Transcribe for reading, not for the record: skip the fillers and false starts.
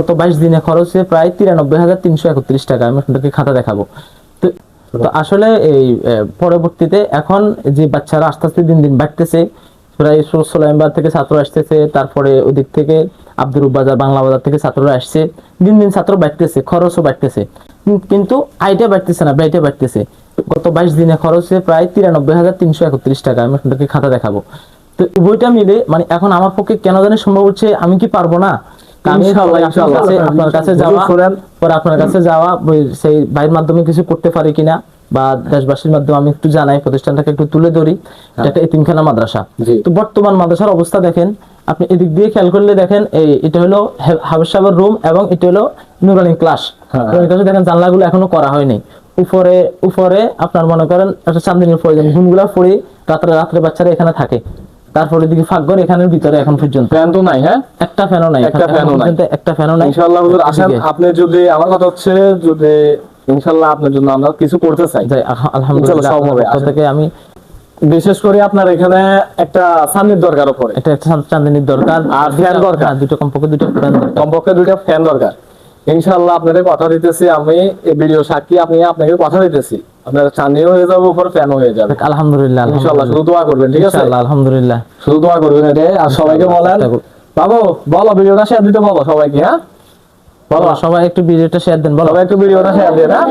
গত 22 দিনে খরচ হয়েছে প্রায় 93,331 টাকা। আমি আপনাদেরকে খাতা দেখাবো। তো তো আসলে এই পরবর্তীতে এখন যে বাচ্চারা আস্তে আস্তে দিন দিন বাড়তেছে, প্রায় সোলাইমবাগ থেকে ছাত্র আসতেছে, তারপরে ওদিক থেকে আব্দুর বাজার বাংলা বাজার থেকে ছাত্ররা আসছে, দিন দিন ছাত্র বাড়তেছে, খরচও বাড়তেছে, কিন্তু আয়টা বাড়তেছে না, ব্যয়টা বাড়তেছে। গত 22 দিনে খরচ হয়েছে প্রায় 93,331 টাকা। আমি আপনাদেরকে খাতা দেখাবো। তো বইটা মিলে মানে এখন আমার পক্ষে কেন জানি সম্ভব হচ্ছে, আমি কি পারবো না, আমি আপনার কাছে যাওয়া, পরে আপনার কাছে যাওয়া সেই ভাইয়ের মাধ্যমে কিছু করতে পারি কিনা, বা দেশবাসীর মাধ্যমে আমি একটু জানাই, প্রতিষ্ঠানটাকে একটু তুলে ধরি। একটা এতিমখানা মাদ্রাসা। তো বর্তমান মাদ্রাসার অবস্থা দেখেন, আপনি এদিক দিয়ে খেয়াল করলে দেখেন, এটা হলো হাবেশ সাহেবের রুম এবং এটা হলো নুরানি ক্লাস। দেখেন জানলাগুলো এখনো করা হয়নি। উপরে উপরে আপনার মনে করেন একটা চান্দিনীর প্রয়োজন, ঘুমগুলা পড়ে রাত্রে রাত্রে বাচ্চারা এখানে থাকে। তারপরে দিকে ফাঁকঘর এখানের ভিতরে এখন পর্যন্ত ফ্যান তো নাই। হ্যাঁ, একটা ফ্যানও নাই, একটা ফ্যানও নাই। ইনশাআল্লাহ হুজুর আসেন, আপনি যদি আমার কথা হচ্ছে যদি ইনশাআল্লাহ আপনার জন্য আমরা কিছু করতে চাই, আলহামদুলিল্লাহ সব হবে। থেকে আমি বিশেষ করে আপনার এখানে একটা চান্দির দরকার, উপরে একটা চান্দিনীর দরকার, আর ফ্যান দরকার, দুটো কমপক্ষে দুটো ফ্যান দরকার, কমপক্ষে দুটো ফ্যান দরকার। ইনশাআল্লাহ আপনাদের কথা দিতেছি, আমি এই ভিডিও সাক্ষী, আমি আপনাকে কথা দিতেছি, আপনার চান্দিও হয়ে যাবে, উপর ফ্যান হয়ে যাবে। আলহামদুলিল্লাহ, ইনশাআল্লাহ শুধু দোয়া করবেন, ঠিক আছে? আলহামদুলিল্লাহ শুধু দোয়া করবেন এটা। আর সবাইকে বলেন, বাবু বলো ভিডিওটা শেয়ার দিতে বলো সবাইকে। হ্যাঁ বলো, সবাই একটু ভিডিওটা শেয়ার দেন, বলো সবাই একটু ভিডিওটা শেয়ার দেন। হ্যাঁ।